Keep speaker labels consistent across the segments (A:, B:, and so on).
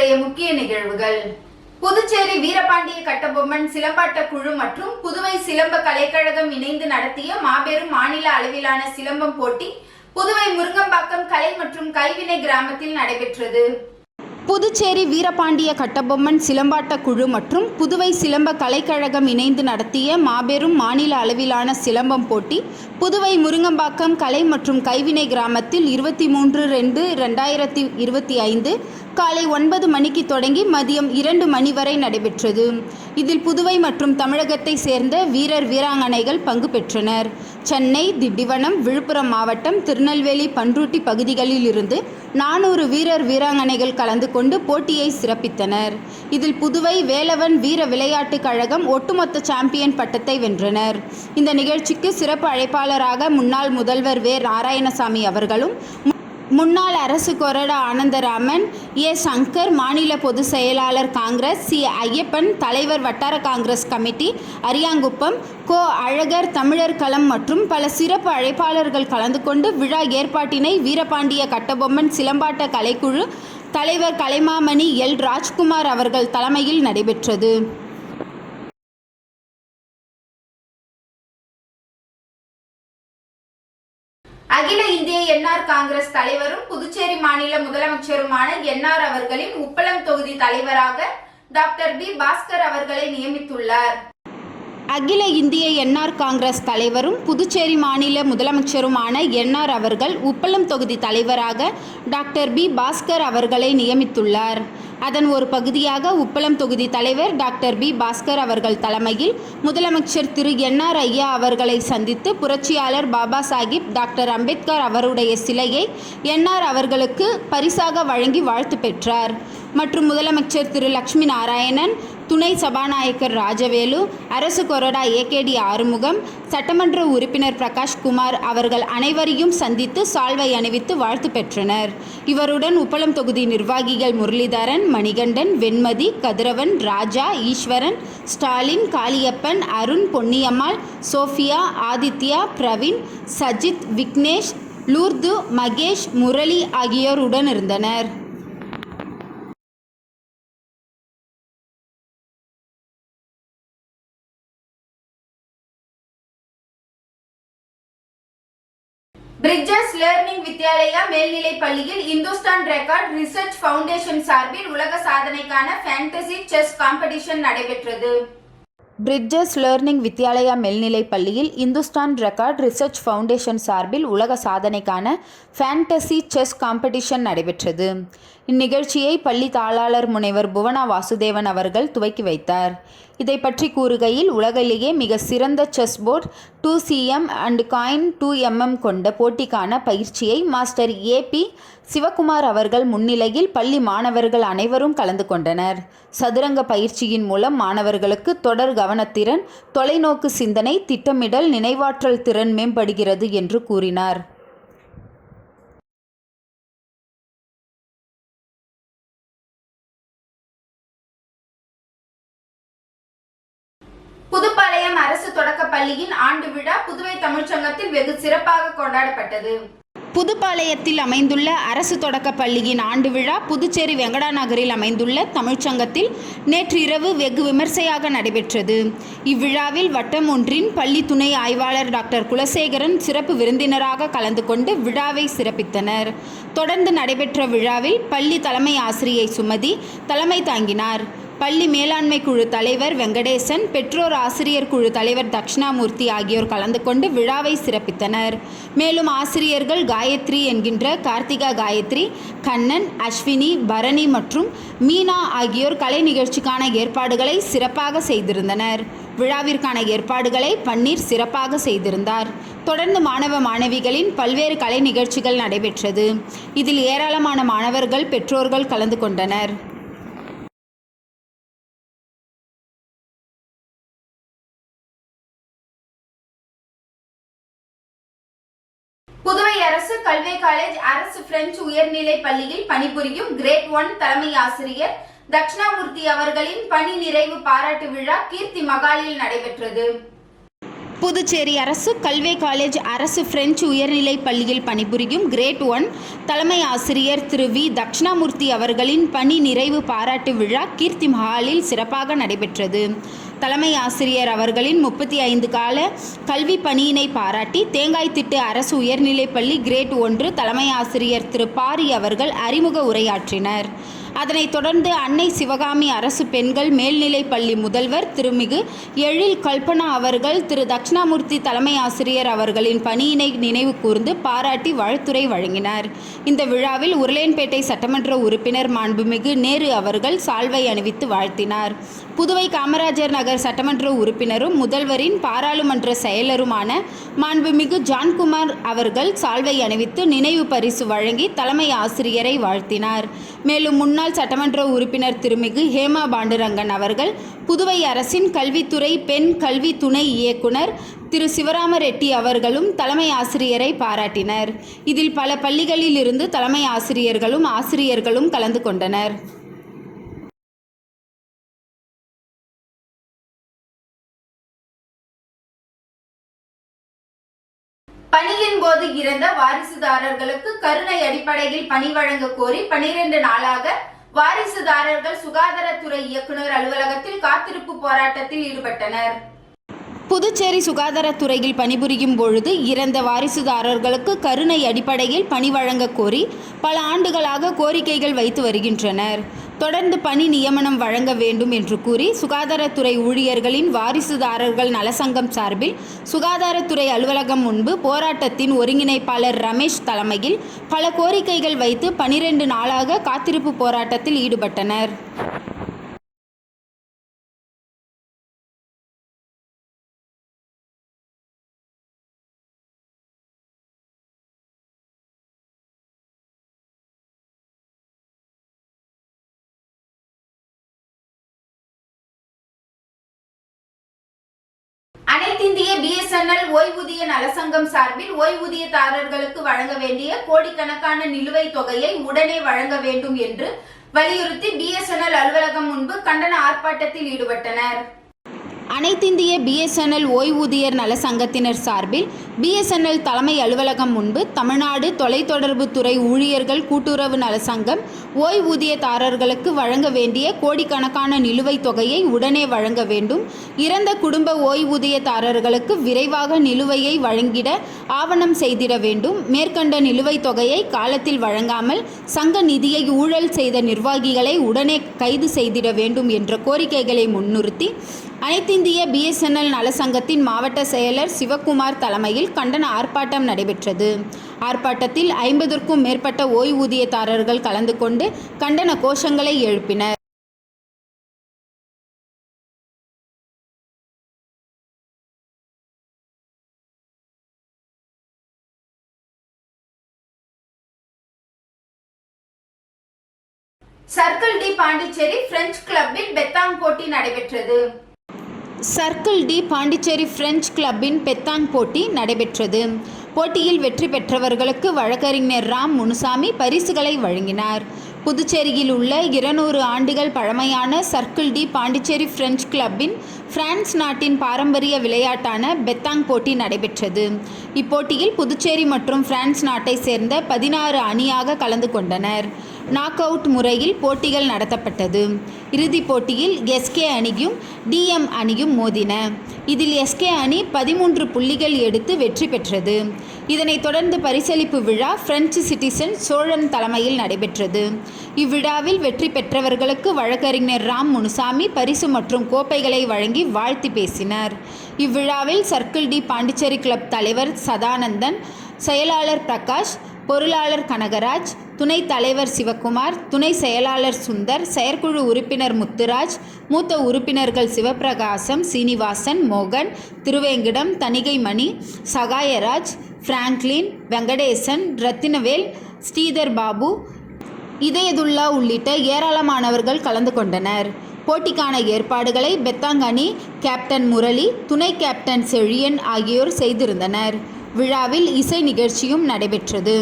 A: இன்றைய முக்கிய நிகழ்வுகள். புதுச்சேரி வீரபாண்டிய கட்டபொம்மன் சிலம்பாட்ட குழு மற்றும் புதுவை சிலம்ப கலைக்கழகம் இணைந்து நடத்திய மாபெரும் மாநில அளவிலான சிலம்பம் போட்டி புதுவை முருங்கம்பாக்கம் கலை மற்றும் கைவினை கிராமத்தில் நடைபெற்றது. புதுச்சேரி வீரபாண்டிய கட்டபொம்மன் சிலம்பாட்ட குழு மற்றும் புதுவை சிலம்ப கலைக்கழகம் இணைந்து நடத்திய மாபெரும் மாநில அளவிலான சிலம்பம் போட்டி புதுவை முருங்கம்பாக்கம் கலை மற்றும் கைவினை கிராமத்தில் 23/2/2025 காலை 9 மணிக்கு தொடங்கி மதியம் 2 மணி வரை நடைபெற்றது. இதில் புதுவை மற்றும் தமிழகத்தை சேர்ந்த வீரர் வீராங்கனைகள் பங்கு பெற்றனர். சென்னை, திண்டிவனம், விழுப்புரம் மாவட்டம், திருநெல்வேலி, பண்ருட்டி பகுதிகளில் இருந்து 400 வீரர் வீராங்கனைகள் கலந்து கொண்டு போட்டியை சிறப்பித்தனர். இதில் புதுவை வேலவன் வீர விளையாட்டுக் கழகம் ஒட்டுமொத்த சாம்பியன் பட்டத்தை வென்றனர். இந்த நிகழ்ச்சிக்கு சிறப்பு அழைப்பாளராக முன்னாள் முதல்வர் வே. நாராயணசாமி அவர்களும், முன்னாள் அரசு கொறடா ஆனந்தராமன், ஏ. சங்கர், மாநில பொதுச் செயலாளர் காங்கிரஸ், சி. ஐயப்பன், தலைவர் வட்டார காங்கிரஸ் கமிட்டி அரியாங்குப்பம், கோ. அழகர், தமிழர் களம் மற்றும் பல சிறப்பு அழைப்பாளர்கள் கலந்து கொண்டு விழா ஏற்பாட்டினை வீரபாண்டிய கட்டபொம்மன் சிலம்பாட்ட கலைக்குழு தலைவர் கலைமாமணி எல். ராஜ்குமார் அவர்கள் தலைமையில் நடைபெற்றது. அகில இந்திய என்ஆர் காங்கிரஸ் தலைவரும் புதுச்சேரி மாநில முதலமைச்சருமான என்ஆர் அவர்களின் உப்பளம் தொகுதி தலைவராக டாக்டர் பி. பாஸ்கர் அவர்களை நியமித்துள்ளார். அகில இந்திய என்ஆர் காங்கிரஸ் தலைவரும் புதுச்சேரி மாநில முதலமைச்சருமான என்ஆர் அவர்கள் உப்பளம் தொகுதி தலைவராக டாக்டர் பி. பாஸ்கர் அவர்களை நியமித்துள்ளார். அதன் ஒரு பகுதியாக உப்பளம் தொகுதி தலைவர் டாக்டர் பி. பாஸ்கர் அவர்கள் தலைமையில் முதலமைச்சர் திரு என்ஆர் ஐயா அவர்களை சந்தித்து புரட்சியாளர் பாபா சாஹிப் டாக்டர் அம்பேத்கர் அவருடைய சிலையை என்ஆர் அவர்களுக்கு பரிசாக வழங்கி வாழ்த்து பெற்றார். மற்றும் முதலமைச்சர் திரு லட்சுமி நாராயணன், துணை சபாநாயகர் ராஜவேலு, அரசு கொறடா ஏ.கே.டி. ஆறுமுகம், சட்டமன்ற உறுப்பினர் பிரகாஷ்குமார் அவர்கள் அனைவரையும் சந்தித்து சால்வை அணிவித்து வாழ்த்து பெற்றனர். இவருடன் உப்பளம் தொகுதி நிர்வாகிகள் முரளிதரன், மணிகண்டன், வெண்மதி, கதிரவன், ராஜா, ஈஸ்வரன், ஸ்டாலின், காளியப்பன், அருண், பொன்னியம்மாள், சோஃபியா, ஆதித்யா, பிரவீன், சஜித், விக்னேஷ், லூர்து, மகேஷ், முரளி ஆகியோர் உடன் இருந்தனர். பிரிட்ஜஸ் லேர்னிங் வித்யாலயா மேல்நிலைப் பள்ளியில் இந்துஸ்தான் ரெக்கார்ட் ரிசர்ச் ஃபவுண்டேஷன் சார்பில் உலக சாதனைக்கான ஃபேண்டசி செஸ் காம்படிஷன் நடைபெற்றது. பிரிட்ஜஸ் லேர்னிங் வித்யாலயா மேல்நிலைப் பள்ளியில் இந்துஸ்தான் ரெக்கார்ட் ரிசர்ச் ஃபவுண்டேஷன் சார்பில் உலக சாதனைக்கான ஃபேண்டசி செஸ் காம்படிஷன் நடைபெற்றது. இந்நிகழ்ச்சியை பள்ளி தாளாளர் முனைவர் புவனா வாசுதேவன் அவர்கள் துவக்கி வைத்தார். இதை பற்றி கூறுகையில், உலகிலேயே மிக சிறந்த chess board 2cm and coin 2mm கொண்ட போட்டிக்கான பயிற்சியை மாஸ்டர் ஏ.பி. சிவகுமார் அவர்கள் முன்னிலையில் பள்ளி மாணவர்கள் அனைவரும் கலந்து கொண்டனர். சதுரங்க பயிற்சியின் மூலம் மாணவர்களுக்கு தொடர் கவனத்திறன், தொலைநோக்கு சிந்தனை, திட்டமிடல், நினைவாற்றல் திறன் மேம்படுகிறது என்று கூறினார். புதுப்பாளையம் அரசு தொடக்கப் பள்ளியின் ஆண்டு விழா புதுவை தமிழ்ச்சங்கத்தில் வெகு சிறப்பாக கொண்டாடப்பட்டது. புதுப்பாளையத்தில் அமைந்துள்ள அரசு தொடக்கப் பள்ளியின் ஆண்டு விழா புதுச்சேரி வெங்கடா நகரில் அமைந்துள்ள தமிழ்ச்சங்கத்தில் நேற்று இரவு வெகு விமர்சையாக நடைபெற்றது. இவ்விழாவில் வட்டம் ஒன்றின் பள்ளி துணை ஆய்வாளர் டாக்டர் குலசேகரன் சிறப்பு விருந்தினராக கலந்து கொண்டு விழாவை சிறப்பித்தனர். தொடர்ந்து நடைபெற்ற விழாவில் பள்ளி தலைமை ஆசிரியை சுமதி தலைமை தாங்கினார். பள்ளி மேலாண்மை குழு தலைவர் வெங்கடேசன், பெற்றோர் ஆசிரியர் குழு தலைவர் தட்சிணாமூர்த்தி ஆகியோர் கலந்து கொண்டு விழாவை சிறப்பித்தனர். மேலும் ஆசிரியர்கள் காயத்ரி என்கின்ற கார்த்திகா காயத்ரி, கண்ணன், அஸ்வினி, பரணி மற்றும் மீனா ஆகியோர் கலை நிகழ்ச்சிக்கான ஏற்பாடுகளை சிறப்பாக செய்திருந்தனர். விழாவிற்கான ஏற்பாடுகளை பன்னீர் சிறப்பாக செய்திருந்தார். தொடர்ந்து மாணவ மாணவிகளின் பல்வேறு கலை நிகழ்ச்சிகள் நடைபெற்றது. இதில் ஏராளமான மாணவர்கள், பெற்றோர்கள் கலந்து கொண்டனர். புதுவை அரசு கல்வி காலேஜ் அரசு பிரெஞ்சு உயர்நிலை பள்ளியில் பணிபுரியும் கிரேட் 1 தலைமை ஆசிரியர் தட்சிணாமூர்த்தி அவர்களின் பணி நிறைவு பாராட்டு விழா கீர்த்தி மகாலில் நடைபெற்றது. புதுச்சேரி அரசு கல்வி காலேஜ் அரசு பிரெஞ்சு உயர்நிலைப் பள்ளியில் பணிபுரியும் கிரேட் 1 தலைமை ஆசிரியர் திரு வி தட்சிணாமூர்த்தி அவர்களின் பணி நிறைவு பாராட்டு விழா கீர்த்தி மஹாலில் சிறப்பாக நடைபெற்றது. தலைமை ஆசிரியர் அவர்களின் 35 கால கல்வி பணியினை பாராட்டி தேங்காய்த்திட்டு அரசு உயர்நிலைப்பள்ளி கிரேட் 1 தலைமை ஆசிரியர் திரு பாரி அவர்கள் அறிமுக உரையாற்றினர். அதனைத் தொடர்ந்து அன்னை சிவகாமி அரசு பெண்கள் மேல்நிலைப் பள்ளி முதல்வர் திருமிகு எழில் கல்பனா அவர்கள் திரு தட்சிணாமூர்த்தி தலைமை ஆசிரியர் அவர்களின் பணியினை நினைவு கூர்ந்து பாராட்டி வாழ்த்துரை வழங்கினார். இந்த விழாவில் உருளையன்பேட்டை சட்டமன்ற உறுப்பினர் மாண்புமிகு நேரு அவர்கள் சால்வை அணிவித்து வாழ்த்தினார். புதுவை காமராஜர் நகர் சட்டமன்ற உறுப்பினரும் முதல்வரின் பாராளுமன்ற செயலருமான மாண்புமிகு ஜான்குமார் அவர்கள் சால்வை அணிவித்து நினைவு பரிசு வழங்கி தலைமை ஆசிரியரை வாழ்த்தினார். மேலும் முன்னாள் சட்டமன்ற உறுப்பினர் திருமிகு ஹேமா பாண்டுரங்கன் அவர்கள் புதுவை அரசின் கல்வித்துறை பெண் கல்வி துணை இயக்குனர் திரு சிவராம ரெட்டி அவர்களும் தலைமை ஆசிரியரை பாராட்டினர். இதில் பல பள்ளிகளில் இருந்து தலைமை ஆசிரியர்களும் கலந்து கொண்டனர். பணியின் போது இறந்த வாரிசுதாரர்களுக்கு கருணை அடிப்படையில் பணி வழங்க கோரி 12 நாளாக வாரிசுதாரர்கள் சுகாதாரத்துறை இயக்குநர் அலுவலகத்தில் காத்திருப்பு போராட்டத்தில் ஈடுபட்டனர். புதுச்சேரி சுகாதாரத்துறையில் பணிபுரியும் பொழுது இறந்த வாரிசுதாரர்களுக்கு கருணை அடிப்படையில் பணி வழங்க கோரி பல ஆண்டுகளாக கோரிக்கைகள் வைத்து வருகின்றனர். தொடர்ந்து பணி நியமனம் வழங்க வேண்டும் என்று கூறி சுகாதாரத்துறை ஊழியர்களின் வாரிசுதாரர்கள் நலசங்கம் சார்பில் சுகாதாரத்துறை அலுவலகம் முன்பு போராட்டத்தின் ஒருங்கிணைப்பாளர் ரமேஷ் தலைமையில் பல கோரிக்கைகள் வைத்து 12 நாளாக காத்திருப்பு போராட்டத்தில் ஈடுபட்டனர். அனைத்திந்திய BSNL ஓய்வூதிய நலசங்கம் சார்பில் ஓய்வூதியதாரர்களுக்கு வழங்க வேண்டிய கோடிக்கணக்கான நிலுவைத் தொகையை உடனே வழங்க வேண்டும் என்று வலியுறுத்தி BSNL அலுவலகம் முன்பு கண்டன ஆர்ப்பாட்டத்தில் ஈடுபட்டனர். அனைத்திந்திய BSNL ஓய்வூதியர் நல சங்கத்தினர் சார்பில் BSNL தலைமை அலுவலகம் முன்பு தமிழ்நாடு தொலைத்தொடர்பு துறை ஊழியர்கள் கூட்டுறவு நல சங்கம் ஓய்வூதியதாரர்களுக்கு வழங்க வேண்டிய கோடிக்கணக்கான நிலுவைத் தொகையை உடனே வழங்க வேண்டும், இறந்த குடும்ப ஓய்வூதியதாரர்களுக்கு விரைவாக நிலுவையை வழங்கிட ஆவணம் செய்திட வேண்டும், மேற்கண்ட நிலுவைத் தொகையை காலத்தில் வழங்காமல் சங்க நிதியை ஊழல் செய்த நிர்வாகிகளை உடனே கைது செய்திட வேண்டும் என்ற கோரிக்கைகளை முன்னிறுத்தி அனைத்திந்திய BSNL நலசங்கத்தின் மாவட்ட செயலர் சிவக்குமார் தலைமையில் கண்டன ஆர்ப்பாட்டம் நடைபெற்றது. ஆர்ப்பாட்டத்தில் 50க்கும் மேற்பட்ட ஓய்வூதியதாரர்கள் கலந்து கொண்டு கண்டன கோஷங்களை எழுப்பினர். சர்க்கிள் டி பாண்டிச்சேரி பிரெஞ்சு கிளப்பில் பெத்தாங் போட்டி நடைபெற்றது. சர்க்கிள் டி பாண்டிச்சேரி பிரெஞ்சு கிளப்பின் பெத்தாங் போட்டி நடைபெற்றது. போட்டியில் வெற்றி பெற்றவர்களுக்கு வழக்கறிஞர் ராம் முனுசாமி பரிசுகளை வழங்கினார். புதுச்சேரியில் உள்ள 200 ஆண்டுகள் பழமையான சர்க்கிள் டி பாண்டிச்சேரி பிரெஞ்சு கிளப்பின் பிரான்ஸ் நாட்டின் பாரம்பரிய விளையாட்டான பெத்தாங் போட்டி நடைபெற்றது. இப்போட்டியில் புதுச்சேரி மற்றும் பிரான்ஸ் நாட்டை சேர்ந்த 16 அணியாக கலந்து கொண்டனர். நாக் அவுட் முறையில் போட்டிகள் நடத்தப்பட்டது. இறுதிப் போட்டியில் SK அணியும் DM அணியும் மோதின. இதில் SK அணி 13 புள்ளிகள் எடுத்து வெற்றி பெற்றது. இதனைத் தொடர்ந்து பரிசளிப்பு விழா பிரெஞ்சு சிட்டிசன் சோழன் தலைமையில் நடைபெற்றது. இவ்விழாவில் வெற்றி பெற்றவர்களுக்கு வழக்கறிஞர் ராம் முனுசாமி பரிசு மற்றும் கோப்பைகளை வழங்கி வாழ்த்தி பேசினார். இவ்விழாவில் சர்க்கிள் டி பாண்டிச்சேரி கிளப் தலைவர் சதானந்தன், செயலாளர் பிரகாஷ், பொருளாளர் கனகராஜ், துணைத் தலைவர் சிவக்குமார், துணை செயலாளர் சுந்தர், செயற்குழு உறுப்பினர் முத்துராஜ், மூத்த உறுப்பினர்கள் சிவபிரகாசம், சீனிவாசன், மோகன், திருவேங்கிடம், தணிகைமணி, சகாயராஜ், பிராங்க்லின், வெங்கடேசன், ரத்தினவேல், ஸ்ரீதர் பாபு, இதயதுல்லா உள்ளிட்ட ஏராளமானவர்கள் கலந்து கொண்டனர். போட்டிக்கான ஏற்பாடுகளை பெத்தாங் அணி கேப்டன் முரளி, துணை கேப்டன் செழியன் ஆகியோர் செய்திருந்தனர். விழாவில் இசை நிகழ்ச்சியும் நடைபெற்றது.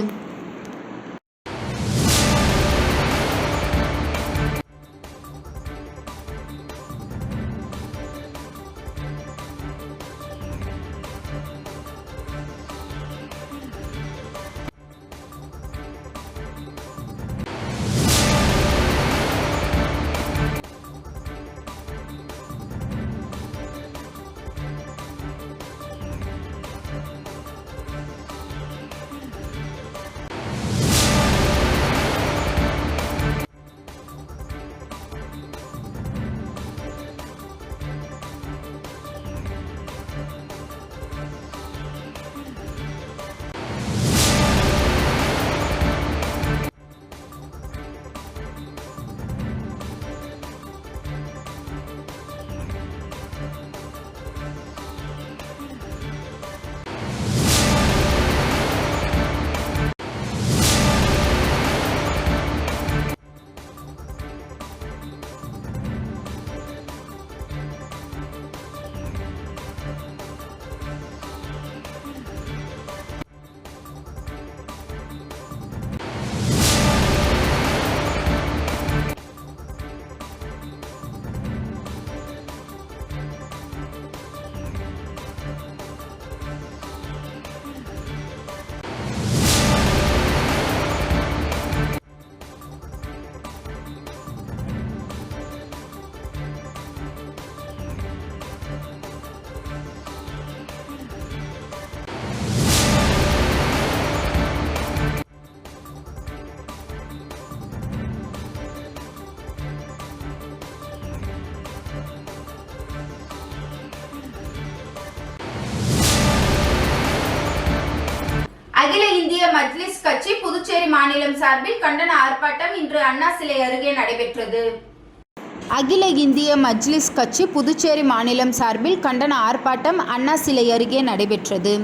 A: இந்திய மஜ்லிஸ் கட்சி புதுச்சேரி மாநிலம் சார்பில் கண்டன ஆர்ப்பாட்டம் இன்று அண்ணா சிலை அருகே நடைபெற்றது.
B: அகில இந்திய மஜ்லிஸ் கட்சி புதுச்சேரி மாநிலம் சார்பில் கண்டன ஆர்ப்பாட்டம் அண்ணா சிலை அருகே நடைபெற்றது.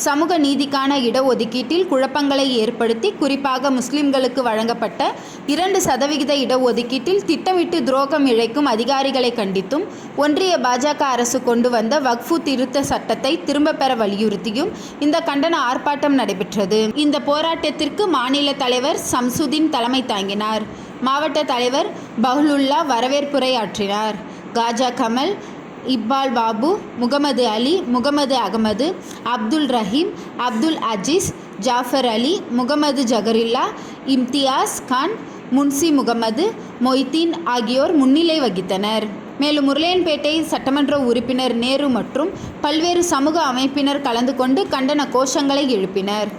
B: சமூக நீதிக்கான இடஒதுக்கீட்டில் குழப்பங்களை ஏற்படுத்தி குறிப்பாக முஸ்லிம்களுக்கு வழங்கப்பட்ட 2% இடஒதுக்கீட்டில் திட்டமிட்டு துரோகம் இழைக்கும் அதிகாரிகளை கண்டித்தும் ஒன்றிய பாஜக அரசு கொண்டு வந்த வக்ஃபு திருத்த சட்டத்தை திரும்ப பெற வலியுறுத்தியும் இந்த கண்டன ஆர்ப்பாட்டம் நடைபெற்றது. இந்த போராட்டத்திற்கு மாநில தலைவர் சம்சுதீன் தலைமை தாங்கினார். மாவட்ட தலைவர் பஹ்லுல்லா வரவேற்புரையாற்றினார். காஜா கமல், இக்பால் பாபு, முகமது அலி, முகமது அகமது, அப்துல் ரஹீம், அப்துல் அஜீஸ், ஜாஃபர் அலி, முகமது ஜகருல்லா, இம்தியாஸ் கான், முன்சி முகமது, மொய்தீன் ஆகியோர் முன்னிலை வகித்தனர். மேலும் உருளையன்பேட்டை சட்டமன்ற உறுப்பினர் நேரு மற்றும் பல்வேறு சமூக அமைப்பினர் கலந்து கொண்டு கண்டன கோஷங்களை எழுப்பினர்.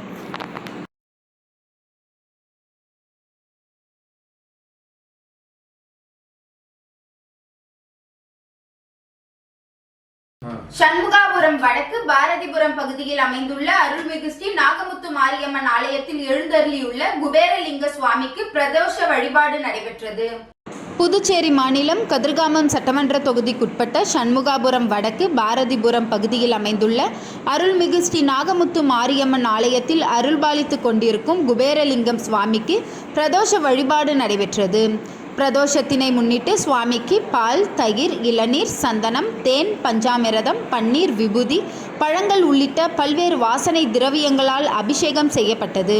A: சண்முகாபுரம் வடக்கு பாரதிபுரம் பகுதியில் அமைந்துள்ள அருள்மிகு ஸ்ரீ நாகமுத்து மாரியம்மன் ஆலயத்தில் எழுந்தருளியுள்ள குபேரலிங்க சுவாமிக்கு பிரதோஷ வழிபாடு நடைபெற்றது.
B: புதுச்சேரி மாநிலம் கதிர்காமம் சட்டமன்ற தொகுதிக்குட்பட்ட சண்முகாபுரம் வடக்கு பாரதிபுரம் பகுதியில் அமைந்துள்ள அருள்மிகு ஸ்ரீ நாகமுத்து மாரியம்மன் ஆலயத்தில் அருள்பாலித்து கொண்டிருக்கும் குபேரலிங்கம் சுவாமிக்கு பிரதோஷ வழிபாடு நடைபெற்றது. பிரதோஷத்தினை முன்னிட்டு சுவாமிக்கு பால், தயிர், இளநீர், சந்தனம், தேன், பஞ்சாமிரதம், பன்னீர், விபூதி, பழங்கள் உள்ளிட்ட பல்வேறு வாசனை திரவியங்களால் அபிஷேகம் செய்யப்பட்டது.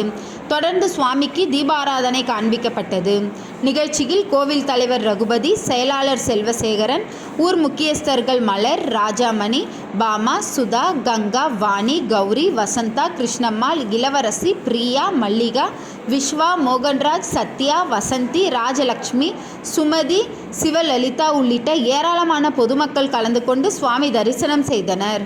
B: தொடர்ந்து சுவாமிக்கு தீபாராதனை காண்பிக்கப்பட்டது. நிகழ்ச்சியில் கோவில் தலைவர் ரகுபதி, செயலாளர் செல்வசேகரன், ஊர் முக்கியஸ்தர்கள் மலர், ராஜாமணி, பாமா, சுதா, கங்கா, வாணி, கௌரி, வசந்தா, கிருஷ்ணம்மாள், இளவரசி, பிரியா, மல்லிகா, விஸ்வா, மோகன்ராஜ், சத்யா, வசந்தி, ராஜலட்சுமி, சுமதி, சிவலலிதா உள்ளிட்ட ஏராளமான பொதுமக்கள் கலந்து கொண்டு சுவாமி தரிசனம் செய்தனர்.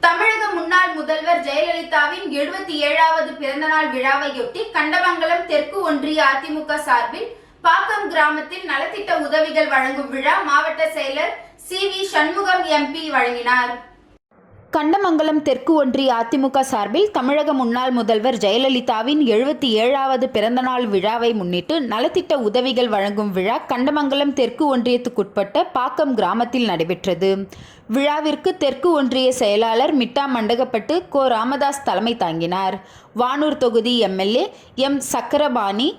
A: தமிழக முன்னாள் முதல்வர் ஜெயலலிதாவின் 77வது பிறந்தநாள் விழாவையொட்டி கண்டமங்கலம் தெற்கு ஒன்றிய அதிமுக சார்பில் பாக்கம் கிராமத்தில் நலத்திட்ட உதவிகள் வழங்கும் விழா மாவட்ட செயலர் CV சண்முகம் MP வழங்கினார்.
B: கண்டமங்கலம் தெற்கு ஒன்றிய அதிமுக சார்பில் தமிழக முன்னாள் முதல்வர் ஜெயலலிதாவின் 77வது பிறந்தநாள் விழாவை முன்னிட்டு நலத்திட்ட உதவிகள் வழங்கும் விழா கண்டமங்கலம் தெற்கு ஒன்றியத்துக்குட்பட்ட பாக்கம் கிராமத்தில் நடைபெற்றது. விழாவிற்கு தெற்கு ஒன்றிய செயலாளர் மிட்டா மண்டகப்பட்டு கோ ராமதாஸ் தலைமை தாங்கினார். வானூர் தொகுதி MLA M சக்கரபாணி,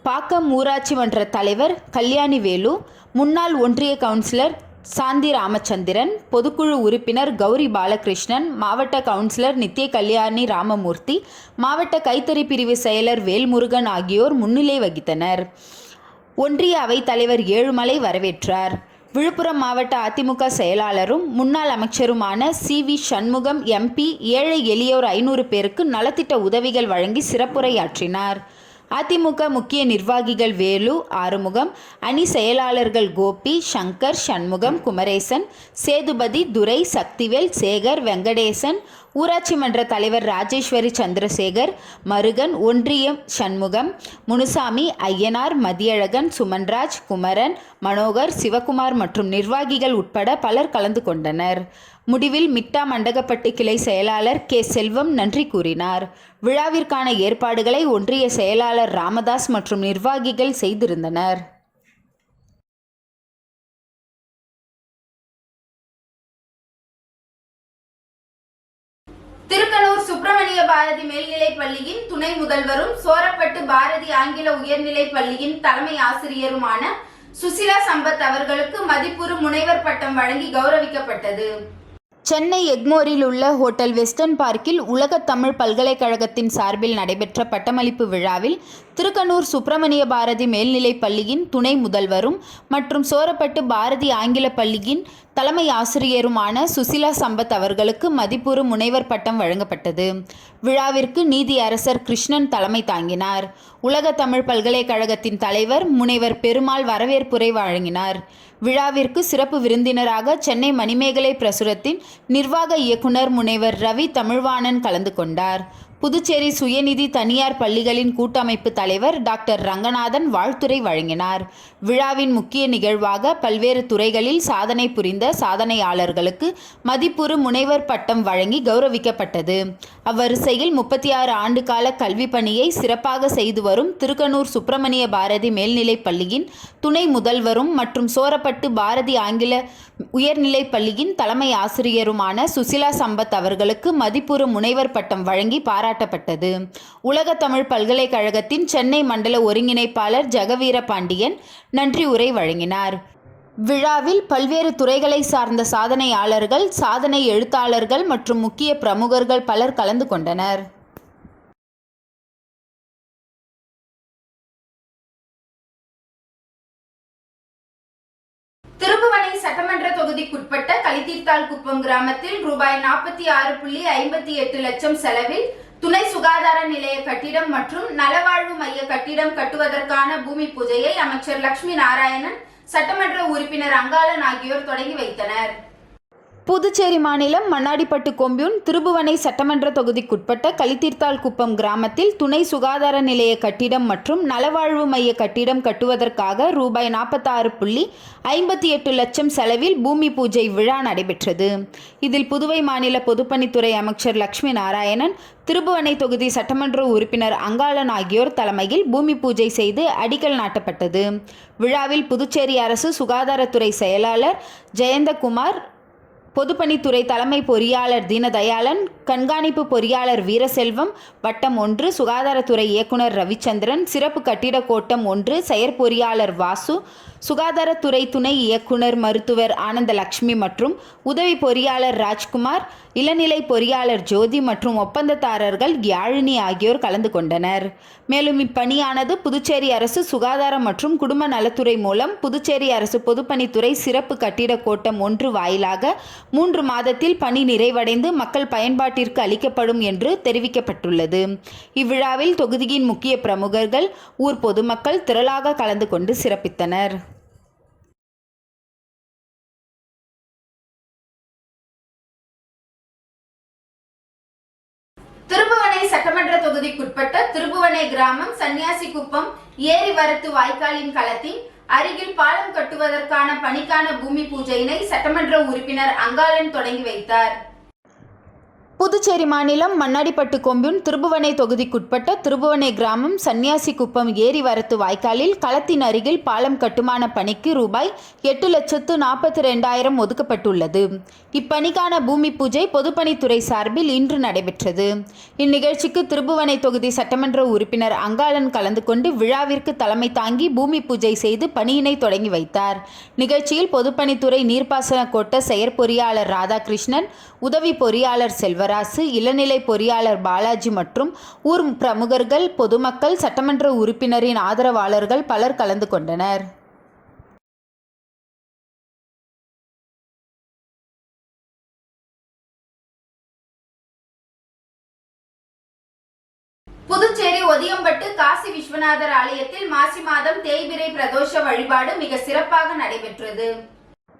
B: பாக்கம் ஊராட்சி மன்ற தலைவர் கல்யாணி வேலு, முன்னாள் ஒன்றிய கவுன்சிலர் சாந்தி ராமச்சந்திரன், பொதுக்குழு உறுப்பினர் கௌரி பாலகிருஷ்ணன், மாவட்ட கவுன்சிலர் நித்ய கல்யாணி ராமமூர்த்தி, மாவட்ட கைத்தறி பிரிவு செயலர் வேல்முருகன் ஆகியோர் முன்னிலை வகித்தனர். ஒன்றிய அவைத் தலைவர் ஏழுமலை வரவேற்றார். விழுப்புரம் மாவட்ட அதிமுக செயலாளரும் முன்னாள் அமைச்சருமான CV சண்முகம் MP ஏழை எளியோர் 500 பேருக்கு நலத்திட்ட உதவிகள் வழங்கி சிறப்புரையாற்றினார். அதிமுக முக்கிய நிர்வாகிகள் வேலு, ஆறுமுகம், அணி செயலாளர்கள் கோபி, சங்கர், சண்முகம், குமரேசன், சேதுபதி, துரை, சக்திவேல், சேகர், வெங்கடேசன், ஊராட்சி மன்ற தலைவர் ராஜேஸ்வரி சந்திரசேகர், மருகன், ஒன்றியம் சண்முகம், முனுசாமி, ஐயனார், மதியழகன், சுமன்ராஜ், குமரன், மனோகர், சிவகுமார் மற்றும் நிர்வாகிகள் உட்பட பலர் கலந்து கொண்டனர். முடிவில் மிட்டா மண்டகப்பட்டு கிளை செயலாளர் K செல்வம் நன்றி கூறினார். விழாவிற்கான ஏற்பாடுகளை ஒன்றிய செயலாளர் ராமதாஸ் மற்றும் நிர்வாகிகள் செய்திருந்தனர்.
A: திருக்கனூர் சுப்பிரமணிய பாரதி மேல்நிலைப் பள்ளியின் துணை முதல்வரும் சோரப்பட்டு பாரதி ஆங்கில உயர்நிலைப் பள்ளியின் தலைமை ஆசிரியருமான சுசிலா சம்பத் அவர்களுக்கு மதிப்புறு முனைவர் பட்டம் வழங்கி கௌரவிக்கப்பட்டது.
B: சென்னை எக்மோரில் உள்ள ஹோட்டல் வெஸ்டர்ன் பார்க்கில் உலகத் தமிழ் பல்கலைக்கழகத்தின் சார்பில் நடைபெற்ற பட்டமளிப்பு விழாவில் திருக்கனூர் சுப்பிரமணிய பாரதி மேல்நிலைப் பள்ளியின் துணை முதல்வரும் மற்றும் சோரப்பட்டு பாரதி ஆங்கில பள்ளியின் தலைமை ஆசிரியருமான சுசிலா சம்பத் அவர்களுக்கு மதிப்புறு முனைவர் பட்டம் வழங்கப்பட்டது. விழாவிற்கு நீதி அரசர் கிருஷ்ணன் தலைமை தாங்கினார். உலக தமிழ் பல்கலைக்கழகத்தின் தலைவர் முனைவர் பெருமாள் வரவேற்புரை வழங்கினார். விழாவிற்கு சிறப்பு விருந்தினராக சென்னை மணிமேகலை பிரசுரத்தின் நிர்வாக இயக்குனர் முனைவர் ரவி தமிழ்வாணன் கலந்து கொண்டார். புதுச்சேரி சுயநிதி தனியார் பள்ளிகளின் கூட்டமைப்பு தலைவர் டாக்டர் ரங்கநாதன் வாழ்த்துரை வழங்கினார். விழாவின் முக்கிய நிகழ்வாக பல்வேறு துறைகளில் சாதனை புரிந்த சாதனையாளர்களுக்கு மதிப்புறு முனைவர் பட்டம் வழங்கி கௌரவிக்கப்பட்டது. அவ்வரிசையில் 36 ஆண்டுகால கல்வி பணியை சிறப்பாக செய்து வரும் திருக்கனூர் சுப்பிரமணிய பாரதி மேல்நிலைப் பள்ளியின் துணை முதல்வரும் மற்றும் சோரப்பட்டு பாரதி ஆங்கில உயர்நிலைப் பள்ளியின் தலைமை ஆசிரியருமான சுசிலா சம்பத் அவர்களுக்கு மதிப்புறு முனைவர் பட்டம் வழங்கி பாராட்டப்பட்டது. உலக தமிழ் பல்கலைக்கழகத்தின் சென்னை மண்டல ஒருங்கிணைப்பாளர் ஜெகவீர பாண்டியன் நன்றி உரை வழங்கினார். விழாவில் பல்வேறு துறைகளை சார்ந்த சாதனையாளர்கள், சாதனை எழுத்தாளர்கள் மற்றும் முக்கிய பிரமுகர்கள் பலர் கலந்து கொண்டனர்.
A: திருபுவனை சட்டமன்ற தொகுதிக்குட்பட்ட களித்தீர்த்தால் குப்பம் கிராமத்தில் ரூபாய் 46.58 லட்சம் செலவில் துணை சுகாதார நிலைய கட்டிடம் மற்றும் நலவாழ்வு மைய கட்டிடம் கட்டுவதற்கான பூமி பூஜையை அமைச்சர் லட்சுமி நாராயணன், சட்டமன்ற உறுப்பினர் அங்காளன் ஆகியோர் தொடங்கி வைத்தனர்.
B: புதுச்சேரி மாநிலம் மண்ணாடிப்பட்டு கொம்யூன் திருபுவனை சட்டமன்ற தொகுதிக்குட்பட்ட களித்தீர்த்தால் குப்பம் கிராமத்தில் துணை சுகாதார நிலைய கட்டிடம் மற்றும் நலவாழ்வு மைய கட்டிடம் கட்டுவதற்காக ரூபாய் 46.58 லட்சம் செலவில் பூமி பூஜை விழா நடைபெற்றது. இதில் புதுவை மாநில பொதுப்பணித்துறை அமைச்சர் லட்சுமி நாராயணன், திருபுவனை தொகுதி சட்டமன்ற உறுப்பினர் அங்காளன் ஆகியோர் தலைமையில் பூமி பூஜை செய்து அடிக்கல் நாட்டப்பட்டது. விழாவில் புதுச்சேரி அரசு சுகாதாரத்துறை செயலாளர் ஜெயந்தகுமார், பொதுப்பணித்துறை தலைமை பொறியாளர் தீனதயாளன், கண்காணிப்பு பொறியாளர் வீரசெல்வம், வட்டம் 1 சுகாதாரத்துறை இயக்குனர் ரவிச்சந்திரன், சிறப்பு கட்டிட கோட்டம் 1 செயற்பொறியாளர் வாசு, சுகாதாரத்துறை துணை இயக்குனர் மருத்துவர் ஆனந்தலட்சுமி மற்றும் உதவி பொறியாளர் ராஜ்குமார், இளநிலை பொறியாளர் ஜோதி மற்றும் ஒப்பந்ததாரர்கள் யாழினி ஆகியோர் கலந்து கொண்டனர். மேலும் இப்பணியானது புதுச்சேரி அரசு சுகாதாரம் மற்றும் குடும்ப நலத்துறை மூலம் புதுச்சேரி அரசு பொதுப்பணித்துறை சிறப்பு கட்டிட கோட்டம் 1 வாயிலாக 3 மாதத்தில் பணி நிறைவடைந்து மக்கள் பயன்பாட்டிற்கு அளிக்கப்படும் என்று தெரிவிக்கப்பட்டுள்ளது. இவ்விழாவில் தொகுதியின் முக்கிய பிரமுகர்கள், ஊர் பொதுமக்கள் திரளாக கலந்து கொண்டு சிறப்பித்தனர்.
A: திருபுவனை சட்டமன்ற தொகுதிக்குட்பட்ட திருபுவனை கிராமம் சன்னியாசிக்குப்பம் ஏரி வரத்து வாய்க்காலின் களத்தின் அருகில் பாலம் கட்டுவதற்கான பணிக்கான பூமி பூஜையினை சட்டமன்ற உறுப்பினர் அங்காளன் தொடங்கி வைத்தார்.
B: புதுச்சேரி மாநிலம் மண்ணாடிப்பட்டு கொம்யூன் திருபுவனை தொகுதிக்குட்பட்ட திருபுவனை கிராமம் சன்னியாசிக்குப்பம் ஏரி வரத்து வாய்க்காலில் களத்தின் அருகில் பாலம் கட்டுமான பணிக்கு ரூபாய் 8,42,000 ஒதுக்கப்பட்டுள்ளது. இப்பணிக்கான பூமி பூஜை பொதுப்பணித்துறை சார்பில் இன்று நடைபெற்றது. இந்நிகழ்ச்சிக்கு திருபுவனை தொகுதி சட்டமன்ற உறுப்பினர் அங்காளன் கலந்து கொண்டு விழாவிற்கு தலைமை தாங்கி பூமி பூஜை செய்து பணியினை தொடங்கி வைத்தார். நிகழ்ச்சியில் பொதுப்பணித்துறை நீர்ப்பாசன கோட்ட செயற்பொறியாளர் ராதாகிருஷ்ணன், உதவி பொறியாளர் செல்வராசு, இளநிலை பொறியாளர் பாலாஜி மற்றும் ஊர் பிரமுகர்கள், பொதுமக்கள், சட்டமன்ற உறுப்பினரின் ஆதரவாளர்கள் பலர் கலந்து கொண்டனர்.
A: புதுச்சேரி ஒதியம்பட்டு காசி விஸ்வநாதர் ஆலயத்தில் மாசி மாதம் தேய்பிறை பிரதோஷ வழிபாடு மிக சிறப்பாக நடைபெற்றது.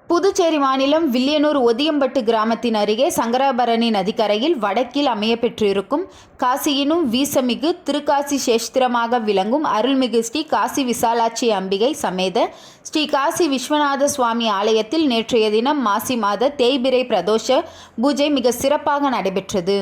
B: புதுச்சேரி மாநிலம் வில்லியனூர் ஒதியம்பட்டு கிராமத்தின் அருகே சங்கராபரணி நதிக்கரையில் வடக்கில் அமையப்பெற்றிருக்கும் காசியினும் வீசமிகு திருக்காசி சேஷ்திரமாக விளங்கும் அருள்மிகு ஸ்ரீ காசி விசாலாட்சி அம்பிகை சமேத ஸ்ரீ காசி விஸ்வநாத சுவாமி ஆலயத்தில் நேற்றைய தினம் மாசி மாத தேய்பிறை பிரதோஷ பூஜை மிக சிறப்பாக நடைபெற்றது.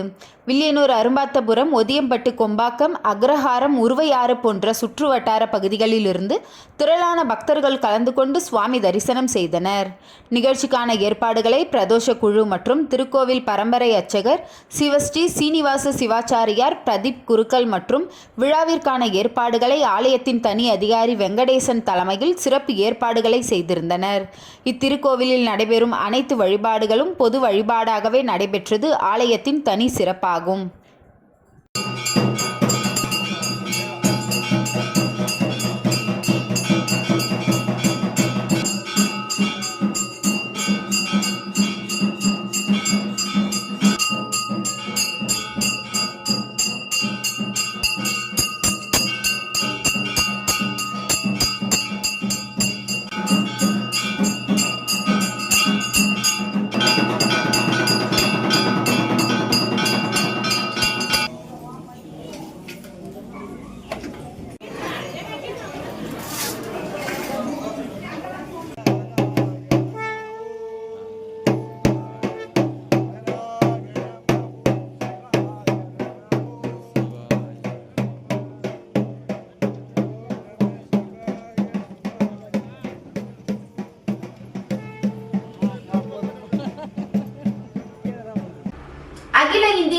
B: வில்லியனூர், அரும்பாத்தபுரம், ஒதியம்பட்டு, கொம்பாக்கம், அக்ரஹாரம், உருவையாறு போன்ற சுற்று வட்டார பகுதிகளிலிருந்து திரளான பக்தர்கள் கலந்து கொண்டு சுவாமி தரிசனம் செய்தனர். நிகழ்ச்சிக்கான ஏற்பாடுகளை பிரதோஷ குழு மற்றும் திருக்கோவில் பரம்பரை அர்ச்சகர் சிவஸ்ரீ சீனிவாச சிவாச்சாரியார், பிரதீப் குருக்கள் மற்றும் விழாவிற்கான ஏற்பாடுகளை ஆலயத்தின் தனி அதிகாரி வெங்கடேசன் தலைமையில் சிறப்பு ஏற்பாடுகளை செய்திருந்தனர். இத்திருக்கோவிலில் நடைபெறும் அனைத்து வழிபாடுகளும் பொது வழிபாடாகவே நடைபெற்றது ஆலயத்தின் தனி சிறப்பாகும்.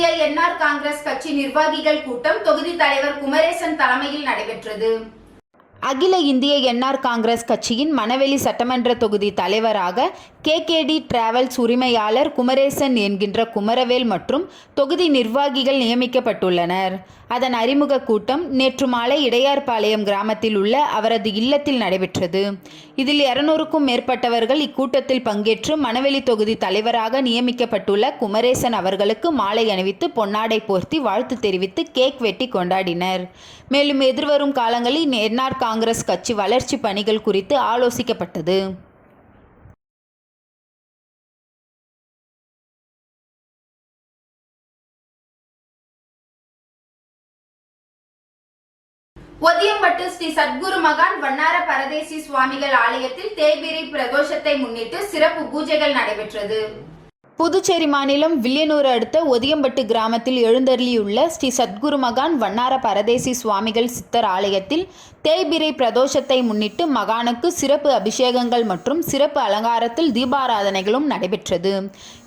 A: இந்திய என்ஆர் காங்கிரஸ் கட்சி நிர்வாகிகள் கூட்டம் தொகுதி தலைவர் குமரேசன் தலைமையில் நடைபெற்றது.
B: அகில இந்திய என்ஆர் காங்கிரஸ் கட்சியின் மணவெளி சட்டமன்ற தொகுதி தலைவராக கேகேடி டிராவல்ஸ் உரிமையாளர் குமரேசன் என்கின்ற குமரவேல் மற்றும் தொகுதி நிர்வாகிகள் நியமிக்கப்பட்டுள்ளனர். அதன் அறிமுக கூட்டம் நேற்று மாலை இடையார்பாளையம் கிராமத்தில் உள்ள அவரது இல்லத்தில் நடைபெற்றது. இதில் 200க்கும் மேற்பட்டவர்கள் இக்கூட்டத்தில் பங்கேற்று மணவெளி தொகுதி தலைவராக நியமிக்கப்பட்டுள்ள குமரேசன் அவர்களுக்கு மாலை அணிவித்து பொன்னாடை போர்த்தி வாழ்த்து தெரிவித்து கேக் வெட்டி கொண்டாடினர். மேலும் எதிர்வரும் காலங்களில் என்ஆர் காங்கிரஸ் கட்சி வளர்ச்சி பணிகள் குறித்து ஆலோசிக்கப்பட்டது.
A: ஒதியம்பட்டு ஸ்ரீ சத்குரு மகான் வண்ணார பரதேசி சுவாமிகள் ஆலயத்தில் தேய்பிறை பிரதோஷத்தை முன்னிட்டு சிறப்பு பூஜைகள் நடைபெற்றது.
B: புதுச்சேரி மாநிலம் வில்லியனூர் அடுத்த ஒதியம்பட்டு கிராமத்தில் எழுந்தருளியுள்ள ஸ்ரீ சத்குரு மகான் வண்ணார பரதேசி சுவாமிகள் சித்தர் ஆலயத்தில் தேய்பிறை பிரதோஷத்தை முன்னிட்டு மகானுக்கு சிறப்பு அபிஷேகங்கள் மற்றும் சிறப்பு அலங்காரத்தில் தீபாராதனைகளும் நடைபெற்றது.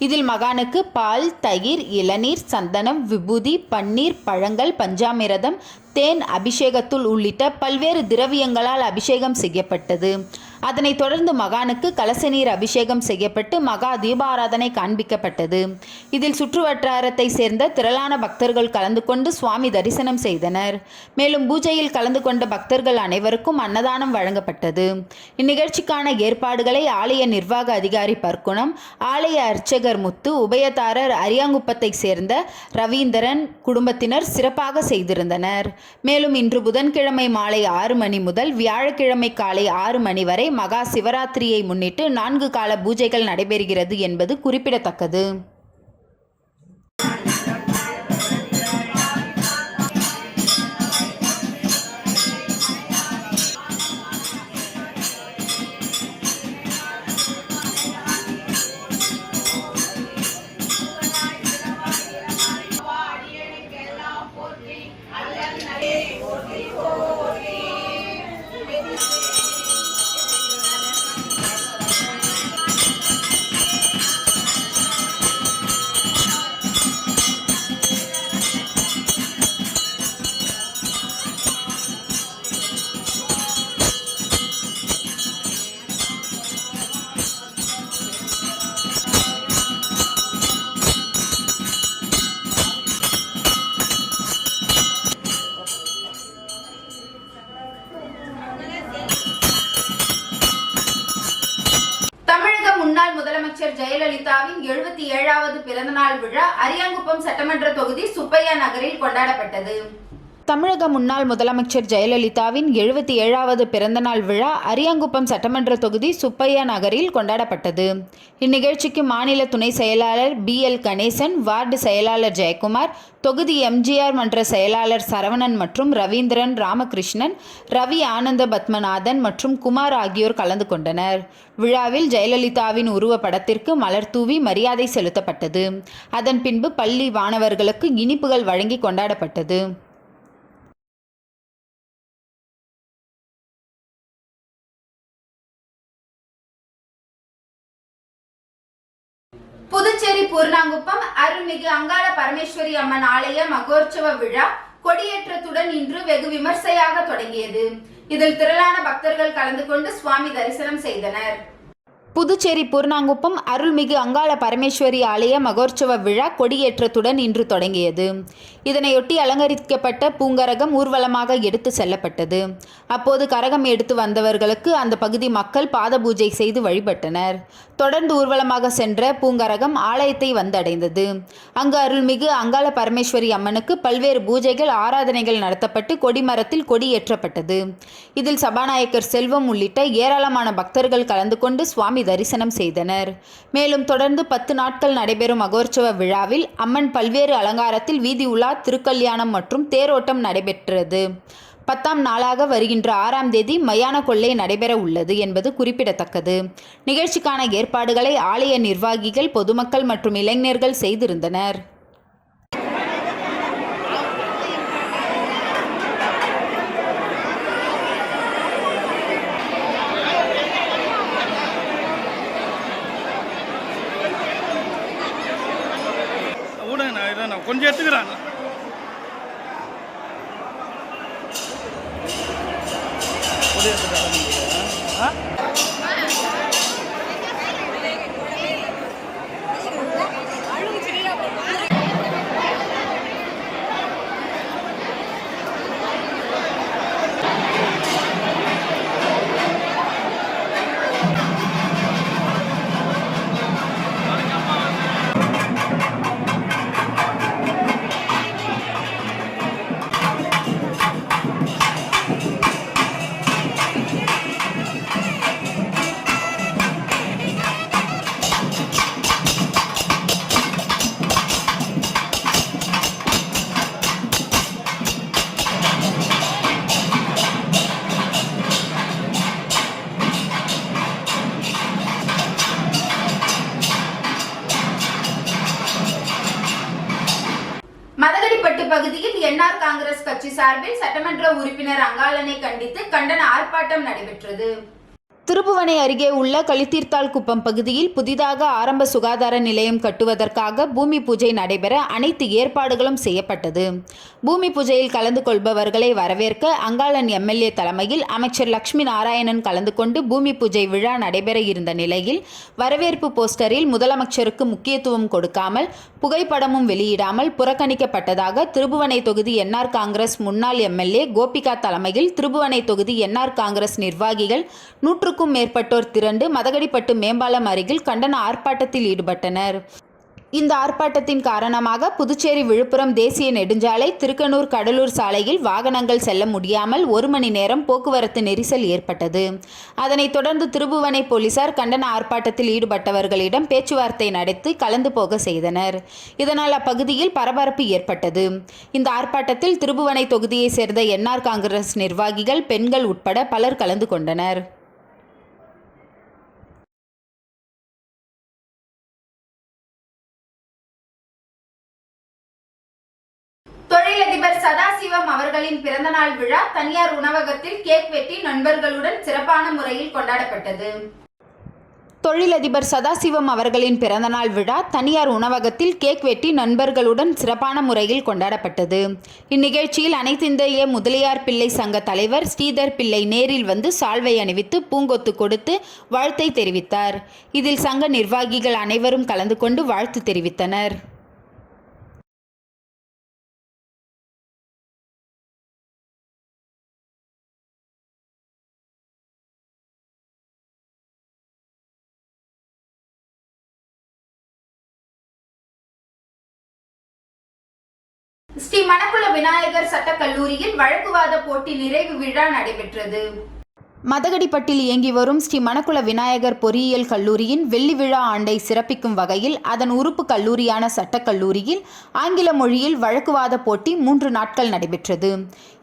B: இதில் மகானுக்கு பால், தயிர், இளநீர், சந்தனம், விபூதி, பன்னீர், பழங்கள், பஞ்சாமிரதம், தேன், அபிஷேகத்தூள் உள்ளிட்ட பல்வேறு திரவியங்களால் அபிஷேகம் செய்யப்பட்டது. அதனைத் தொடர்ந்து மகானுக்கு கலச நீர் அபிஷேகம் செய்யப்பட்டு மகா தீபாராதனை காண்பிக்கப்பட்டது. இதில் சுற்றுவட்டாரத்தை சேர்ந்த திரளான பக்தர்கள் கலந்து கொண்டு சுவாமி தரிசனம் செய்தனர். மேலும் பூஜையில் கலந்து கொண்ட பக்தர்கள் அனைவருக்கும் அன்னதானம் வழங்கப்பட்டது. இந்நிகழ்ச்சிக்கான ஏற்பாடுகளை ஆலய நிர்வாக அதிகாரி பர்க்குணம், ஆலய அர்ச்சகர் முத்து, உபயதாரர் அரியாங்குப்பத்தை சேர்ந்த ரவீந்திரன் குடும்பத்தினர் சிறப்பாக செய்திருந்தனர். மேலும் இன்று புதன்கிழமை மாலை 6 மணி முதல் வியாழக்கிழமை காலை 6 மணி வரை மகா சிவராத்திரியை முன்னிட்டு 4 கால பூஜைகள் நடைபெறுகிறது என்பது குறிப்பிடத்தக்கது.
A: முன்னாள் முதலமைச்சர் ஜெயலலிதாவின் 77வது பிறந்தநாள் விழா அரியாங்குப்பம் சட்டமன்ற தொகுதி சுப்பையா நகரில் கொண்டாடப்பட்டது.
B: தமிழக முன்னாள் முதலமைச்சர் ஜெயலலிதாவின் 77வது பிறந்தநாள் விழா அரியாங்குப்பம் சட்டமன்ற தொகுதி சுப்பையா நகரில் கொண்டாடப்பட்டது. இந்நிகழ்ச்சிக்கு மாநில துணை செயலாளர் BL கணேசன், வார்டு செயலாளர் ஜெயக்குமார், தொகுதி MGR மன்ற செயலாளர் சரவணன் மற்றும் ரவீந்திரன், ராமகிருஷ்ணன், ரவி ஆனந்த பத்மநாதன் மற்றும் குமார் ஆகியோர் கலந்து கொண்டனர். விழாவில் ஜெயலலிதாவின் உருவ படத்திற்கு மலர் தூவி மரியாதை செலுத்தப்பட்டது. அதன் பின்பு பள்ளி மாணவர்களுக்கு இனிப்புகள் வழங்கி கொண்டாடப்பட்டது.
A: புதுச்சேரி பூர்ணாங்குப்பம் அருள்மிகு அங்காள பரமேஸ்வரி அம்மன் ஆலய மகோற்சவ விழா கொடியேற்றத்துடன் இன்று வெகு விமர்சையாக தொடங்கியது. இதில் திரளான பக்தர்கள் கலந்து கொண்டு சுவாமி தரிசனம் செய்தனர்.
B: புதுச்சேரி பூர்ணாங்குப்பம் அருள்மிகு அங்காள பரமேஸ்வரி ஆலய மகோற்சவ விழா கொடியேற்றத்துடன் இன்று தொடங்கியது. இதனையொட்டி அலங்கரிக்கப்பட்ட பூங்கரகம் ஊர்வலமாக எடுத்து செல்லப்பட்டது. அப்போது கரகம் எடுத்து வந்தவர்களுக்கு அந்த பகுதி மக்கள் பாத பூஜை செய்து வழிபட்டனர். தொடர்ந்து ஊர்வலமாக சென்ற பூங்கரகம் ஆலயத்தை வந்தடைந்தது. அங்கு அருள்மிகு அங்காள பரமேஸ்வரி அம்மனுக்கு பல்வேறு பூஜைகள், ஆராதனைகள் நடத்தப்பட்டு கொடிமரத்தில் கொடி ஏற்றப்பட்டது. இதில் சபாநாயகர் செல்வம் உள்ளிட்ட ஏராளமான பக்தர்கள் கலந்து கொண்டு சுவாமி தரிசனம் செய்தனர். மேலும் தொடர்ந்து 10 நாட்கள் நடைபெறும் மகோற்சவ விழாவில் அம்மன் பல்வேறு அலங்காரத்தில் வீதி உலா, திருக்கல்யாணம் மற்றும் தேரோட்டம் நடைபெற்றது. 10ஆம் நாளாக வருகின்ற 6ஆம் தேதி மயான கொள்ளை நடைபெற உள்ளது என்பது குறிப்பிடத்தக்கது. நிகழ்ச்சிக்கான ஏற்பாடுகளை ஆலய நிர்வாகிகள், பொதுமக்கள் மற்றும் இளைஞர்கள் செய்திருந்தனர்.
C: கொஞ்சம் இங்கே எடுத்துக்கிறாங்க.
A: மதகடிப்பட்டு பகுதியில் என்ஆர் காங்கிரஸ் கட்சி சார்பில் சட்டமன்ற உறுப்பினர் அங்காளனை கண்டித்து கண்டன ஆர்ப்பாட்டம் நடைபெற்றது.
B: திருப்புவனை அருகே உள்ள களித்தீர்த்தால் குப்பம் பகுதியில் புதிதாக ஆரம்ப சுகாதார நிலையம் கட்டுவதற்காக பூமி பூஜை நடைபெற அனைத்து ஏற்பாடுகளும் செய்யப்பட்டது. பூமி பூஜையில் கலந்து கொள்பவர்களை வரவேற்க அங்காளன் எம்எல்ஏ தலைமையில் அமைச்சர் லட்சுமி நாராயணன் கலந்து கொண்டு பூமி பூஜை விழா நடைபெற இருந்த நிலையில் வரவேற்பு போஸ்டரில் முதலமைச்சருக்கு முக்கியத்துவம் கொடுக்காமல் புகைப்படமும் வெளியிடாமல் புறக்கணிக்கப்பட்டதாக திருப்புவனை தொகுதி என்ஆர் காங்கிரஸ் முன்னாள் எம்எல்ஏ கோபிகா தலைமையில் திருப்புவனை தொகுதி என்ஆர் காங்கிரஸ் நிர்வாகிகள் 100க்கும் மேற்பட்டோர் திரண்டு மதகடிப்பட்டு மேம்பாலம் அருகில் கண்டன ஆர்ப்பாட்டத்தில் ஈடுபட்டனர். இந்த ஆர்ப்பாட்டத்தின் காரணமாக புதுச்சேரி விழுப்புரம் தேசிய நெடுஞ்சாலை திருக்கனூர் கடலூர் சாலையில் வாகனங்கள் செல்ல முடியாமல் 1 மணி நேரம் போக்குவரத்து நெரிசல் ஏற்பட்டது. அதனைத் தொடர்ந்து திருப்புவனை போலீசார் கண்டன ஆர்ப்பாட்டத்தில் ஈடுபட்டவர்களிடம் பேச்சுவார்த்தை நடத்தி கலந்து போக செய்தனர். இதனால் அப்பகுதியில் பரபரப்பு ஏற்பட்டது. இந்த ஆர்ப்பாட்டத்தில் திருப்புவனை தொகுதியைச் சேர்ந்த என்ஆர் காங்கிரஸ் நிர்வாகிகள், பெண்கள் உட்பட பலர் கலந்து கொண்டனர்.
A: தொழிலதிபர் சதாசிவம் அவர்களின் பிறந்தநாள் விழா தனியார் உணவகத்தில் கேக் வெட்டி நண்பர்களுடன் சிறப்பான முறையில் கொண்டாடப்பட்டது.
B: தொழிலதிபர் சதாசிவம் அவர்களின் பிறந்தநாள் விழா தனியார் உணவகத்தில் கேக் வெட்டி நண்பர்களுடன் சிறப்பான முறையில் கொண்டாடப்பட்டது. இந்நிகழ்ச்சியில் அனைத்திந்திய முதலியார் பிள்ளை சங்க தலைவர் ஸ்ரீதர் பிள்ளை நேரில் வந்து சால்வை அணிவித்து பூங்கொத்து கொடுத்து வாழ்த்தை தெரிவித்தார். இதில் சங்க நிர்வாகிகள் அனைவரும் கலந்து கொண்டு வாழ்த்து தெரிவித்தனர்.
A: ஸ்ரீ மணக்குள விநாயகர் சட்டக் கல்லூரியில் வழக்குவாத போட்டி நிறைவு விழா நடைபெற்றது.
B: மதகடிப்பட்டில் இயங்கி வரும் ஸ்ரீ மணக்குள விநாயகர் பொறியியல் கல்லூரியின் வெள்ளி விழா ஆண்டை சிறப்பிக்கும் வகையில் அதன் உறுப்பு கல்லூரியான சட்டக்கல்லூரியில் ஆங்கில மொழியில் வழக்குவாத போட்டி 3 நாட்கள் நடைபெற்றது.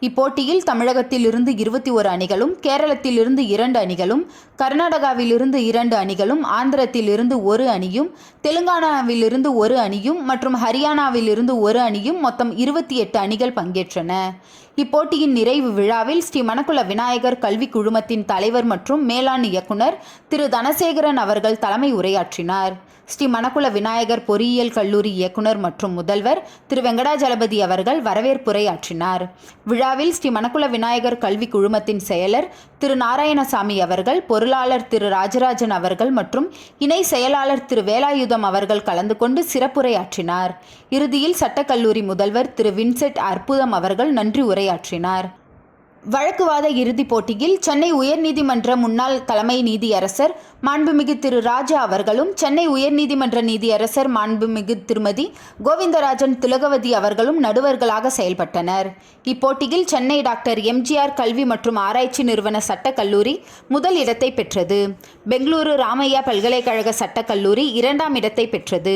B: இப்போட்டியில் தமிழகத்தில் இருந்து 21 அணிகளும், கேரளத்தில் இருந்து 2 அணிகளும், கர்நாடகாவில் இருந்து 2 அணிகளும், ஆந்திரத்தில் இருந்து 1 அணியும், தெலுங்கானாவில் இருந்து 1 அணியும் மற்றும் ஹரியானாவில் இருந்து 1 அணியும் மொத்தம் 28 அணிகள் பங்கேற்றன. இப்போட்டியின் நிறைவு விழாவில் ஸ்ரீ மணக்குள விநாயகர் கல்வி குழுமத்தின் தலைவர் மற்றும் மேலாண் இயக்குனர் திரு தனசேகரன் அவர்கள் தலைமை உரையாற்றினார். ஸ்ரீ மணக்குள விநாயகர் பொறியியல் கல்லூரி இயக்குனர் மற்றும் முதல்வர் திரு வெங்கடாஜலபதி அவர்கள் வரவேற்புரையாற்றினார். விழாவில் ஸ்ரீ மணக்குள விநாயகர் கல்வி குழுமத்தின் செயலர் திரு நாராயணசாமி அவர்கள், பொருளாளர் திரு ராஜராஜன் அவர்கள் மற்றும் இணை செயலாளர் திரு வேலாயுதம் அவர்கள் கலந்து கொண்டு சிறப்புரையாற்றினார். இறுதியில் சட்டக்கல்லூரி முதல்வர் திரு வின்சென்ட் அற்புதம் அவர்கள் நன்றி உரையாற்றினார். வழக்குவாத இறுதிப் போட்டியில் சென்னை உயர்நீதிமன்ற முன்னாள் தலைமை நீதியரசர் மாண்புமிகு திரு ராஜா அவர்களும், சென்னை உயர்நீதிமன்ற நீதியரசர் மாண்புமிகு திருமதி கோவிந்தராஜன் திலகவதி அவர்களும் நடுவர்களாக செயல்பட்டனர். இப்போட்டியில் சென்னை டாக்டர் எம்ஜிஆர் கல்வி மற்றும் ஆராய்ச்சி நிறுவன சட்டக் கல்லூரி முதல் இடத்தை பெற்றது. பெங்களூரு ராமையா பல்கலைக்கழக சட்டக் கல்லூரி 2ஆம் இடத்தை பெற்றது.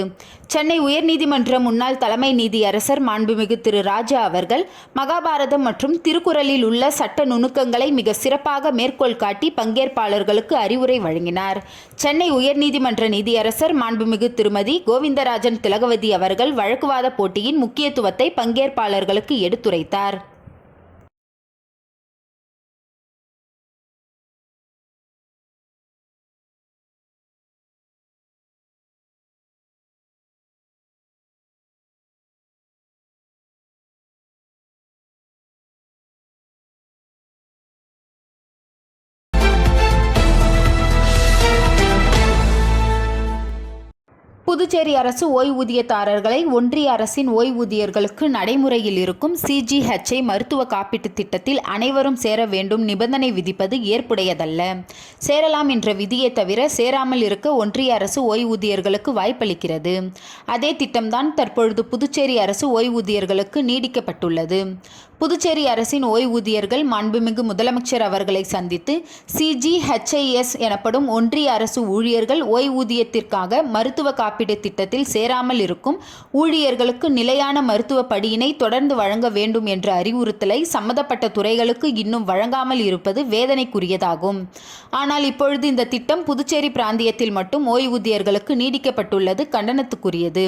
B: சென்னை உயர்நீதிமன்ற முன்னாள் தலைமை நீதியரசர் மாண்புமிகு திரு ராஜா அவர்கள் மகாபாரதம் மற்றும் திருக்குறளில் உள்ள சட்ட நுணுக்கங்களை மிக சிறப்பாக மேற்கோள் காட்டி பங்கேற்பாளர்களுக்கு அறிவுரை வழங்கினார். சென்னை உயர்நீதிமன்ற நீதியரசர் மாண்புமிகு திருமதி கோவிந்தராஜன் திலகவதி அவர்கள் வழக்குவாத போட்டியின் முக்கியத்துவத்தை பங்கேற்பாளர்களுக்கு எடுத்துரைத்தார். புதுச்சேரி அரசு ஓய்வூதியதாரர்களை ஒன்றிய அரசின் ஓய்வூதியர்களுக்கு நடைமுறையில் இருக்கும் சிஜிஹெச்ஐ மருத்துவ காப்பீட்டுத் திட்டத்தில் அனைவரும் சேர வேண்டும் நிபந்தனை விதிப்பது ஏற்புடையதல்ல. சேரலாம் என்ற விதியை தவிர சேராமல் இருக்க ஒன்றிய அரசு ஓய்வூதியர்களுக்கு வாய்ப்பளிக்கிறது. அதே திட்டம்தான் தற்பொழுது புதுச்சேரி அரசு ஓய்வூதியர்களுக்கு நீடிக்கப்பட்டுள்ளது. புதுச்சேரி அரசின் ஓய்வூதியர்கள் மாண்புமிகு முதலமைச்சர் அவர்களை சந்தித்து சிஜிஹெச்ஐஎஸ் எனப்படும் ஒன்றிய அரசு ஊழியர்கள் ஓய்வூதியத்திற்காக மருத்துவ காப்பீடு திட்டத்தில் சேராமல் இருக்கும் ஊழியர்களுக்கு நிலையான மருத்துவ படியினை தொடர்ந்து வழங்க வேண்டும் என்ற அறிவுறுத்தலை சம்பந்தப்பட்ட துறைகளுக்கு இன்னும் வழங்காமல் இருப்பது வேதனைக்குரியதாகும். ஆனால் இப்பொழுது இந்த திட்டம் புதுச்சேரி பிராந்தியத்தில் மட்டும் ஓய்வூதியர்களுக்கு நீடிக்கப்பட்டுள்ளது கண்டனத்துக்குரியது.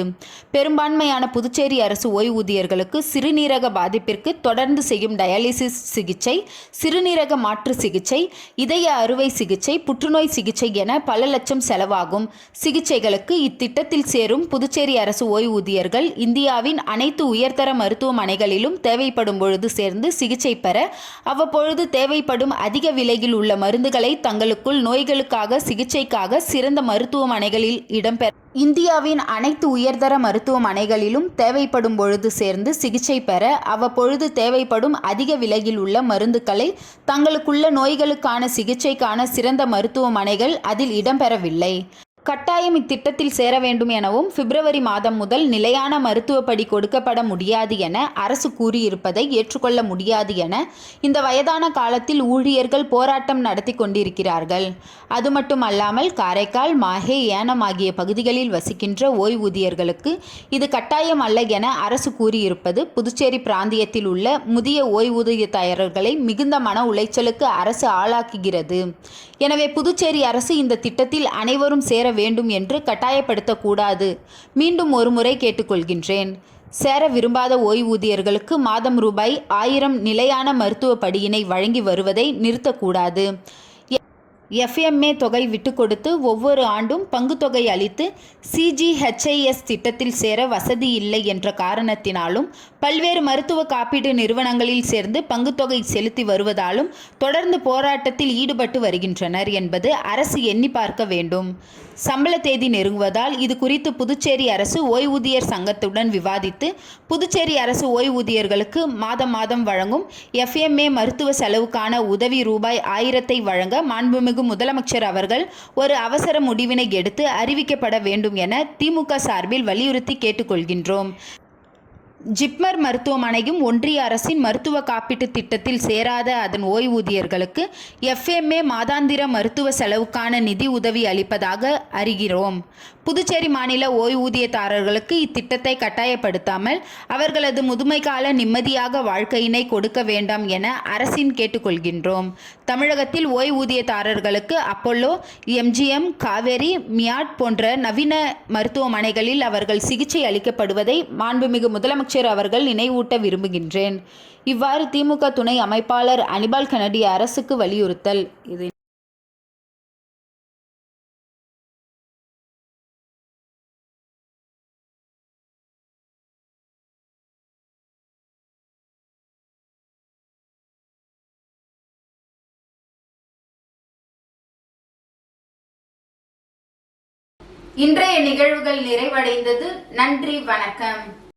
B: பெரும்பான்மையான புதுச்சேரி அரசு ஓய்வூதியர்களுக்கு சிறுநீரக பாதிப்பிற்கு தொடர்ந்து செய்யும் டயாலிசிஸ் சிகிச்சை, சிறுநீரக மாற்று சிகிச்சை, இதய அறுவை சிகிச்சை, புற்றுநோய் சிகிச்சை என பல லட்சம் செலவாகும் சிகிச்சைகளுக்கு இத்திட்டத்தில் சேரும் புதுச்சேரி அரசு ஓய்வூதியர்கள் இந்தியாவின் அனைத்து உயர்தர மருத்துவமனைகளிலும் தேவைப்படும் பொழுது சேர்ந்து சிகிச்சை பெற அவ்வப்பொழுது தேவைப்படும் அதிக விலையில் உள்ள மருந்துகளை தங்களுக்குள் நோய்களுக்காக சிகிச்சைக்காக சிறந்த மருத்துவமனைகளில் இடம்பெற இந்தியாவின் அனைத்து உயர்தர மருத்துவமனைகளிலும் தேவைப்படும் பொழுது சேர்ந்து சிகிச்சை பெற அவ்வப்பொழுது தேவைப்படும் அதிக விலையில் உள்ள மருந்துகளை தங்களுக்குள்ள நோய்களுக்கான சிகிச்சைக்கான சிறந்த மருத்துவமனைகள் அதில் இடம்பெறவில்லை. கட்டாயம் இத்திட்டத்தில் சேர வேண்டும் எனவும் பிப்ரவரி மாதம் முதல் நிலையான மருத்துவப்படி கொடுக்கப்பட முடியாது என அரசு கூறியிருப்பதை ஏற்றுக்கொள்ள முடியாது என இந்த வயதான காலத்தில் ஊழியர்கள் போராட்டம் நடத்தி கொண்டிருக்கிறார்கள். அது மட்டுமல்லாமல் காரைக்கால், மாஹே, ஏனம் ஆகிய பகுதிகளில் வசிக்கின்ற ஓய்வூதியர்களுக்கு இது கட்டாயம் அல்ல என அரசு கூறியிருப்பது புதுச்சேரி பிராந்தியத்தில் உள்ள முதிய ஓய்வூதியதாரர்களை மிகுந்த மன உளைச்சலுக்கு அரசு ஆளாக்குகிறது. எனவே புதுச்சேரி அரசு இந்த திட்டத்தில் அனைவரும் சேர வேண்டும் என்று கட்டாயப்படுத்தக்கூடாது. மீண்டும் ஒருமுறை கேட்டுக்கொள்கின்றேன். சேர விரும்பாத ஓய்வூதியர்களுக்கு மாதம் ரூபாய் 1000 நிலையான மருத்துவ படியினை வழங்கி வருவதை நிறுத்தக்கூடாது. எஃப்எம்ஏ தொகை விட்டு கொடுத்து ஒவ்வொரு ஆண்டும் பங்குத்தொகை அளித்து சிஜிஹெச்ஐஎஸ் திட்டத்தில் சேர வசதி இல்லை என்ற காரணத்தினாலும் பல்வேறு மருத்துவ காப்பீட்டு நிறுவனங்களில் சேர்ந்து பங்குத்தொகை செலுத்தி வருவதாலும் தொடர்ந்து போராட்டத்தில் ஈடுபட்டு வருகின்றனர் என்பது அரசு எண்ணி பார்க்க வேண்டும். சம்பள தேதி நெருங்குவதால் இது குறித்து புதுச்சேரி அரசு ஓய்வூதியர் சங்கத்துடன் விவாதித்து புதுச்சேரி அரசு ஓய்வூதியர்களுக்கு மாதம் மாதம் வழங்கும் எஃப்எம்ஏ மருத்துவ செலவுக்கான உதவி ரூபாய் 1000 வழங்க மாண்புமிகு முதலமைச்சர் அவர்கள் ஒரு அவசர முடிவினை எடுத்து அறிவிக்கப்பட வேண்டும் என திமுக சார்பில் வலியுறுத்தி கேட்டுக்கொள்கின்றோம். ஜிப்மர் மருத்துவமனையும் ஒன்றிய அரசின் மருத்துவ காப்பீட்டு திட்டத்தில் சேராத அதன் ஓய்வூதியர்களுக்கு எஃப்எம்ஏ மாதாந்திர மருத்துவ செலவுக்கான நிதி உதவி அளிப்பதாக அறிகிறோம். புதுச்சேரி மாநில ஓய்வூதியதாரர்களுக்கு இத்திட்டத்தை கட்டாயப்படுத்தாமல் அவர்களது முதுமை கால நிம்மதியாக வாழ்க்கையினை கொடுக்க வேண்டாம் என அரசின் கேட்டுக்கொள்கின்றோம். தமிழகத்தில் ஓய்வூதியதாரர்களுக்கு அப்போலோ, எம்ஜிஎம், காவேரி, மியாட் போன்ற நவீன மருத்துவமனைகளில் அவர்கள் சிகிச்சை அளிக்கப்படுவதை மாண்புமிகு முதலமைச்சர் அவர்கள் நினைவூட்ட விரும்புகின்றேன். இவ்வாறு திமுக துணை அமைப்பாளர் அனிபால் கனடி அரசுக்கு வலியுறுத்தல். இது
A: இன்றைய நிகழ்வுகள் நிறைவடைந்தது. நன்றி, வணக்கம்.